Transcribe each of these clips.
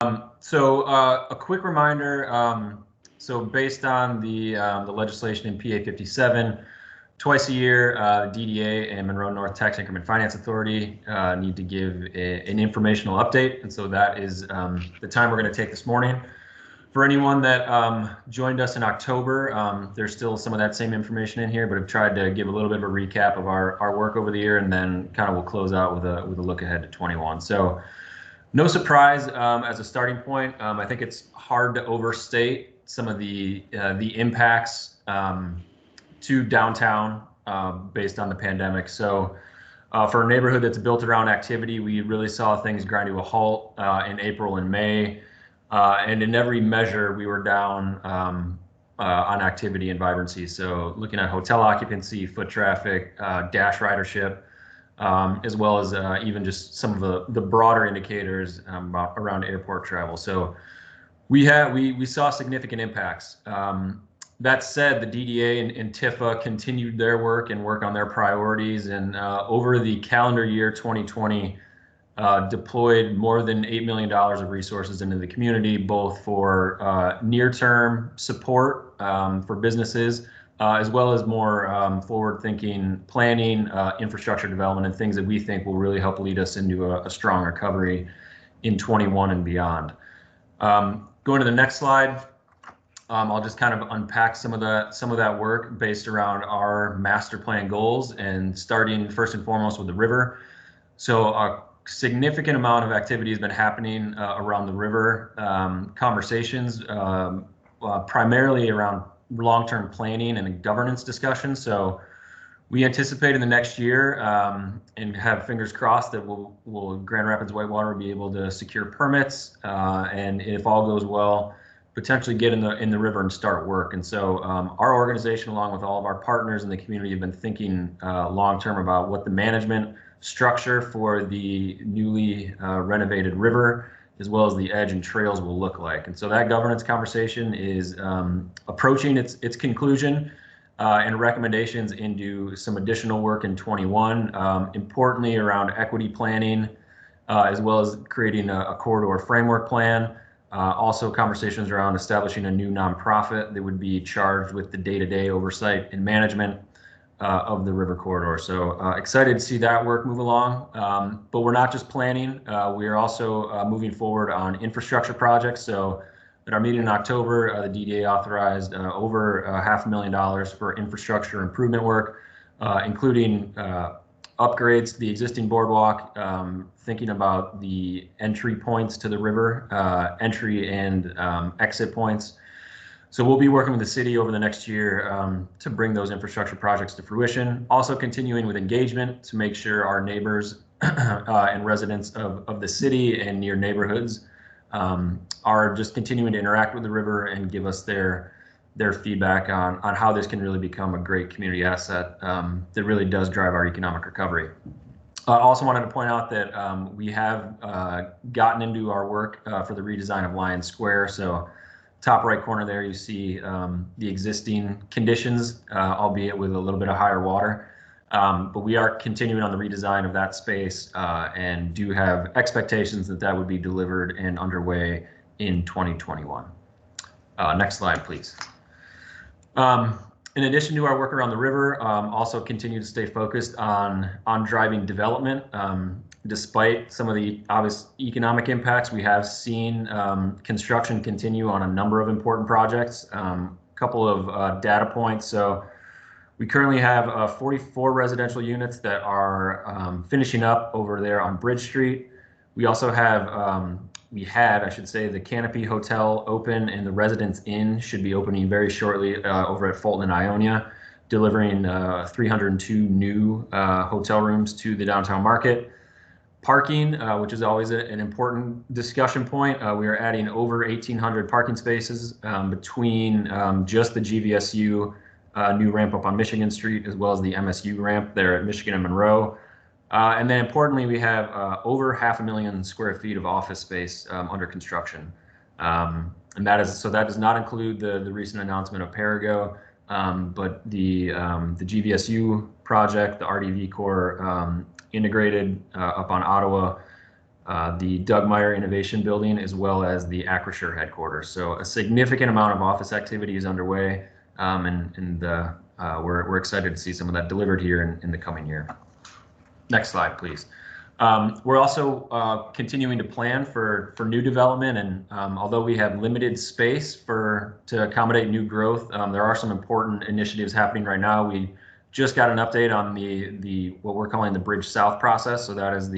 A quick reminder, so based on the legislation in PA 57, twice a year, DDA and Monroe North Tax Increment Finance Authority need to give an informational update. And so that is the time we're going to take this morning. For anyone that joined us in October, there's still some of that same information in here, but I've tried to give a little bit of a recap of our work over the year, and then kind of we'll close out with a look ahead to 21. So no surprise as a starting point. I think it's hard to overstate some of the impacts to downtown based on the pandemic. So for a neighborhood that's built around activity, we really saw things grind to a halt in April and May. And in every measure, we were down on activity and vibrancy. So looking at hotel occupancy, foot traffic, dash ridership, as well as even just some of the broader indicators around airport travel. So we saw significant impacts. That said, the DDA and TIFA continued their work on their priorities, and over the calendar year 2020, deployed more than $8 million of resources into the community, both for near-term support for businesses, as well as more forward-thinking planning, infrastructure development, and things that we think will really help lead us into a strong recovery in 21 and beyond. Going to the next slide, I'll just kind of unpack some of that work based around our master plan goals, and starting first and foremost with the river. So a significant amount of activity has been happening around the river, conversations primarily around long-term planning and governance discussions. So we anticipate in the next year and have fingers crossed that will Grand Rapids Whitewater will be able to secure permits, and if all goes well, potentially get in the river and start work. And so our organization, along with all of our partners in the community, have been thinking long-term about what the management structure for the newly renovated river, as well as the edge and trails, will look like. And so that governance conversation is approaching its conclusion, and recommendations into some additional work in 21, importantly around equity planning, as well as creating a corridor framework plan. Also conversations around establishing a new nonprofit that would be charged with the day-to-day oversight and management of the river corridor. So excited to see that work move along. But we're not just planning, we are also moving forward on infrastructure projects. So at our meeting in October, the DDA authorized over $500,000 for infrastructure improvement work, including upgrades to the existing boardwalk, thinking about the entry points to the river, entry and exit points. So we'll be working with the city over the next year to bring those infrastructure projects to fruition. Also continuing with engagement to make sure our neighbors and residents of the city and near neighborhoods are just continuing to interact with the river and give us their feedback on how this can really become a great community asset that really does drive our economic recovery. I also wanted to point out that we have gotten into our work for the redesign of Lion Square. So top right corner there, you see the existing conditions, albeit with a little bit of higher water. But we are continuing on the redesign of that space and do have expectations that would be delivered and underway in 2021. Next slide, please. In addition to our work around the river, also continue to stay focused on driving development. Despite some of the obvious economic impacts, we have seen construction continue on a number of important projects. Couple of data points. So we currently have 44 residential units that are finishing up over there on Bridge Street. We also have, I should say, the Canopy Hotel open, and the Residence Inn should be opening very shortly over at Fulton and Ionia, delivering 302 new hotel rooms to the downtown market. Parking, which is always an important discussion point. We are adding over 1,800 parking spaces between just the GVSU new ramp up on Michigan Street, as well as the MSU ramp there at Michigan and Monroe. And then importantly, we have over 500,000 square feet of office space under construction. And that does not include the recent announcement of Perigo, but the GVSU project, the RDV Core integrated up on Ottawa, the Doug Meyer Innovation Building, as well as the Acrisure headquarters. So a significant amount of office activity is underway, and we're excited to see some of that delivered here in the coming year. Next slide, please. We're also continuing to plan for new development, and although we have limited space to accommodate new growth, there are some important initiatives happening right now. We just got an update on the what we're calling the Bridge South process. So that is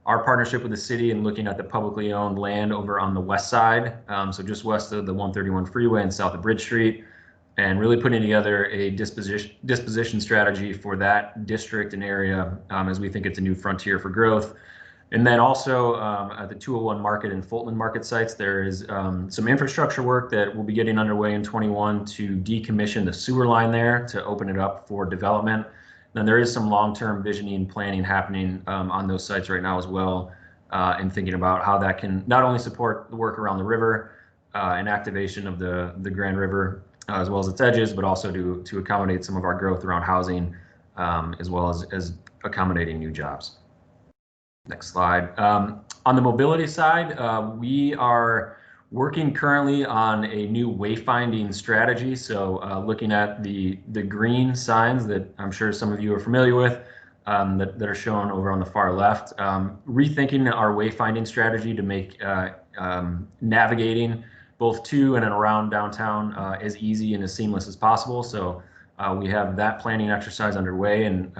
our partnership with the city and looking at the publicly owned land over on the west side, so just west of the 131 freeway and south of Bridge Street, and really putting together a disposition strategy for that district and area, as we think it's a new frontier for growth. And then also at the 201 Market and Fulton Market sites, there is some infrastructure work that will be getting underway in 21 to decommission the sewer line there to open it up for development. And there is some long-term visioning and planning happening on those sites right now as well, and thinking about how that can not only support the work around the river and activation of the Grand River, as well as its edges, but also to accommodate some of our growth around housing, as well as accommodating new jobs. Next slide. On the mobility side, we are working currently on a new wayfinding strategy. So looking at the green signs that I'm sure some of you are familiar with, that are shown over on the far left, rethinking our wayfinding strategy to make navigating both to and around downtown as easy and as seamless as possible. So we have that planning exercise underway, and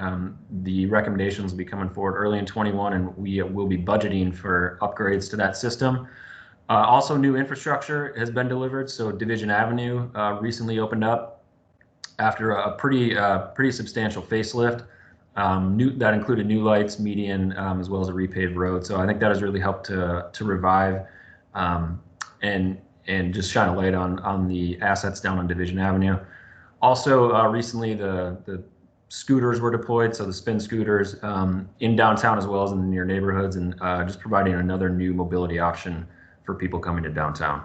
the recommendations will be coming forward early in 21, and we will be budgeting for upgrades to that system. Also, new infrastructure has been delivered. So Division Avenue recently opened up after a pretty substantial facelift. That included new lights, median, as well as a repaved road. So I think that has really helped to revive and just shine a light on the assets down on Division Avenue. Also, recently the scooters were deployed, so the spin scooters in downtown as well as in the near neighborhoods, and just providing another new mobility option for people coming to downtown.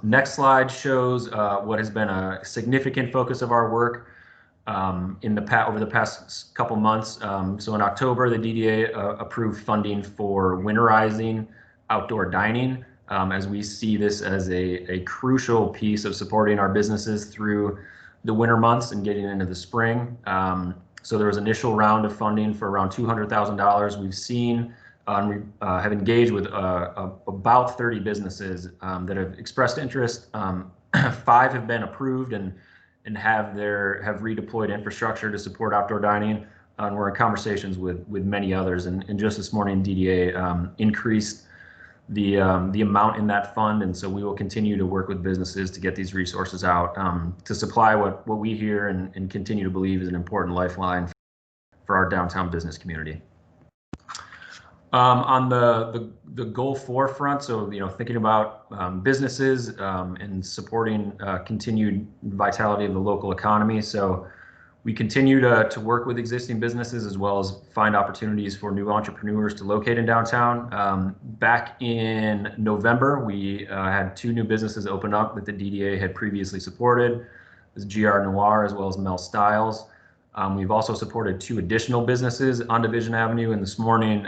Next slide shows what has been a significant focus of our work over the past couple months. So in October, the DDA approved funding for winterizing outdoor dining, as we see this as a crucial piece of supporting our businesses through the winter months and getting into the spring. So there was an initial round of funding for around $200,000. We've seen have engaged with about 30 businesses that have expressed interest. 5 have been approved and have redeployed infrastructure to support outdoor dining. And we're in conversations with many others. And just this morning, DDA increased the amount in that fund, and so we will continue to work with businesses to get these resources out to supply what we hear and continue to believe is an important lifeline for our downtown business community. On the goal 4 front, so thinking about businesses and supporting continued vitality of the local economy. So we continue to work with existing businesses as well as find opportunities for new entrepreneurs to locate in downtown. Back in November, we had 2 new businesses open up that the DDA had previously supported. This GR Noir as well as Mel Styles. We've also supported 2 additional businesses on Division Avenue, and this morning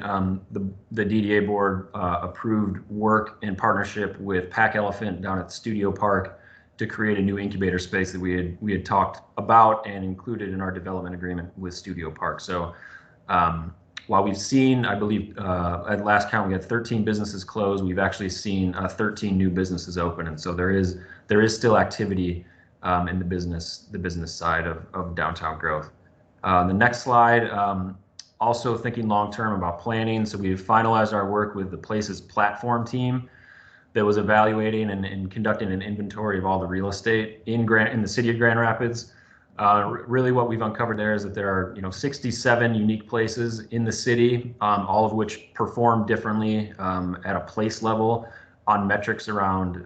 the DDA board approved work in partnership with Pack Elephant down at Studio Park to create a new incubator space that we had talked about and included in our development agreement with Studio Park. So while we've seen, I believe at last count we had 13 businesses close, we've actually seen 13 new businesses open, and so there is still activity in the business side of downtown growth. The next slide, also thinking long term about planning. So we've finalized our work with the Places platform team that was evaluating and conducting an inventory of all the real estate in the city of Grand Rapids. Really what we've uncovered there is that there are 67 unique places in the city, all of which perform differently at a place level on metrics around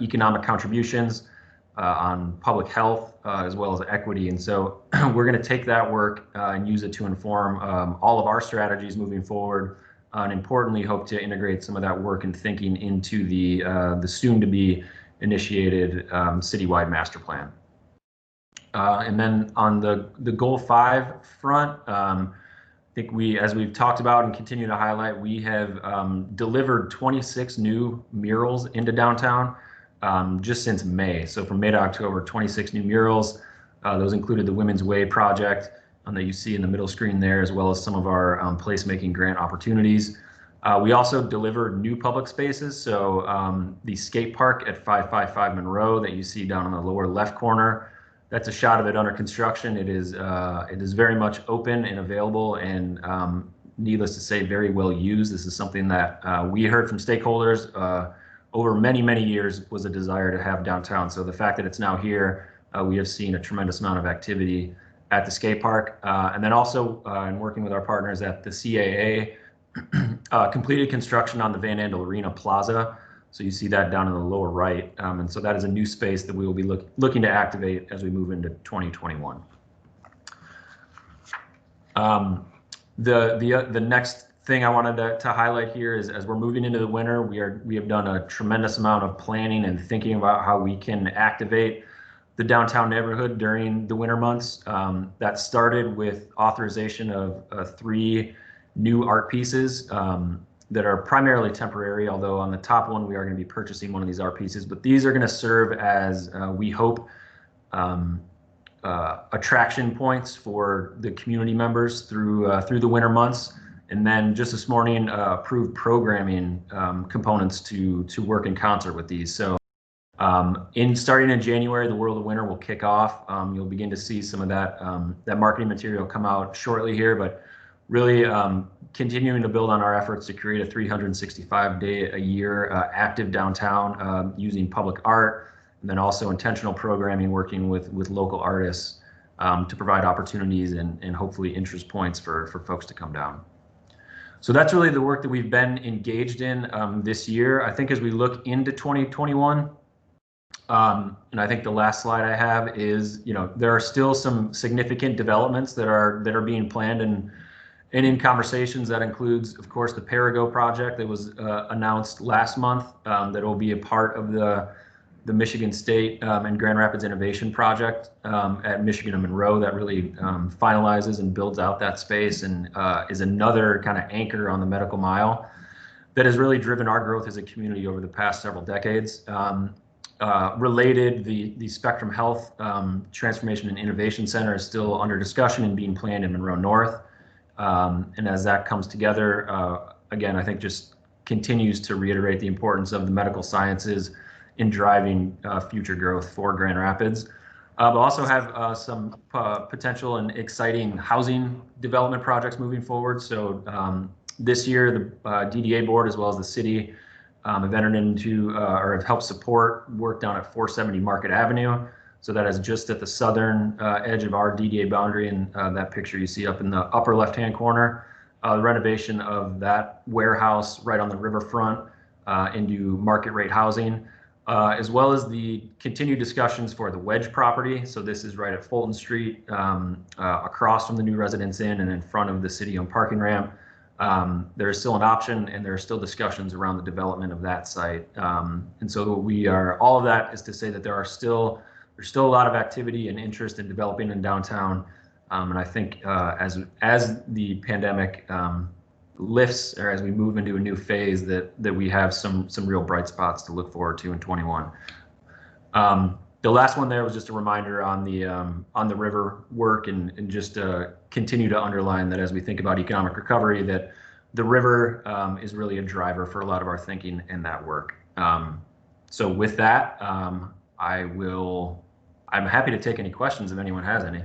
economic contributions, on public health, as well as equity. And so we're going to take that work and use it to inform all of our strategies moving forward, and importantly hope to integrate some of that work and thinking into the soon to be initiated citywide master plan. And then on the goal 5 front, think as we've talked about and continue to highlight, we have delivered 26 new murals into downtown just since May. So from May to October, 26 new murals. Those included the Women's Way project that you see in the middle screen there, as well as some of our placemaking grant opportunities. We also delivered new public spaces. So the skate park at 555 Monroe that you see down in the lower left corner, that's a shot of it under construction. It is very much open and available, and needless to say, very well used. This is something that we heard from stakeholders over many, many years was a desire to have downtown. So the fact that it's now here, we have seen a tremendous amount of activity at the skate park. And then also in working with our partners at the CAA, completed construction on the Van Andel Arena Plaza. So you see that down in the lower right. And so that is a new space that we will be looking to activate as we move into 2021. The next thing I wanted to highlight here is, as we're moving into the winter, we have done a tremendous amount of planning and thinking about how we can activate the downtown neighborhood during the winter months. That started with authorization of 3 new art pieces that are primarily temporary, although on the top one we are going to be purchasing one of these art pieces. But these are going to serve as, we hope, attraction points for the community members through the winter months. And then just this morning, approved programming components to work in concert with these. So starting in January, the World of Winter will kick off. You'll begin to see some of that marketing material come out shortly here, but really continuing to build on our efforts to create a 365-day-a-year active downtown using public art, and then also intentional programming, working with local artists to provide opportunities and hopefully interest points for folks to come down. So that's really the work that we've been engaged in this year. I think as we look into 2021, and I think the last slide I have is, there are still some significant developments that are being planned and in conversations. That includes, of course, the Perigo project that was announced last month, that will be a part of the Michigan State and Grand Rapids Innovation Project at Michigan and Monroe that really finalizes and builds out that space, and is another kind of anchor on the medical mile that has really driven our growth as a community over the past several decades. Related, the Spectrum Health Transformation and Innovation Center is still under discussion and being planned in Monroe North. And as that comes together, again, I think just continues to reiterate the importance of the medical sciences in driving future growth for Grand Rapids. We'll also have some potential and exciting housing development projects moving forward. So this year, the DDA board, as well as the city, have entered into or have helped support work down at 470 Market Avenue. So that is just at the southern edge of our DDA boundary, and that picture you see up in the upper left-hand corner. The renovation of that warehouse right on the riverfront into market rate housing, as well as the continued discussions for the Wedge property. So this is right at Fulton Street, across from the new Residence Inn and in front of the city-owned parking ramp. There is still an option, and there are still discussions around the development of that site. And so all of that is to say that there's still a lot of activity and interest in developing in downtown. And I think as the pandemic lifts, or as we move into a new phase, that we have some real bright spots to look forward to in 21. The last one there was just a reminder on the river work, and just continue to underline that as we think about economic recovery, that the river is really a driver for a lot of our thinking in that work. So with that, I'm happy to take any questions if anyone has any.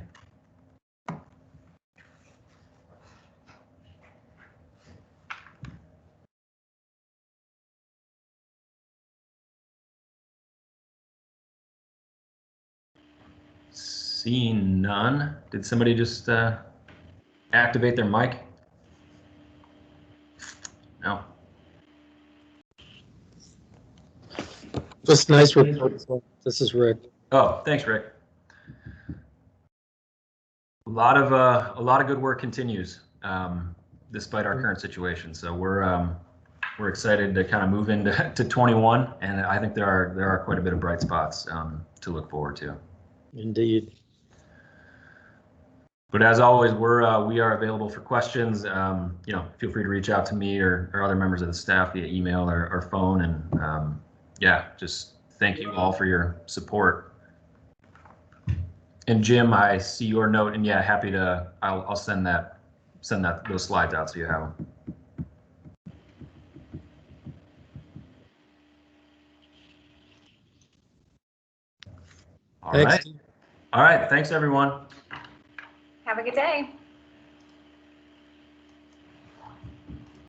Seeing none. Did somebody just activate their mic? No. Just nice report. This is Rick. Oh, thanks, Rick. A lot of good work continues despite our current situation. So we're excited to kind of move into 21, and I think there are quite a bit of bright spots to look forward to. Indeed. But as always, we are available for questions. Feel free to reach out to me or other members of the staff via email or phone. And yeah, just thank you all for your support. And Jim, I see your note, and yeah, happy to. I'll send those slides out so you have them. All right. All right. Thanks, everyone. Have a good day.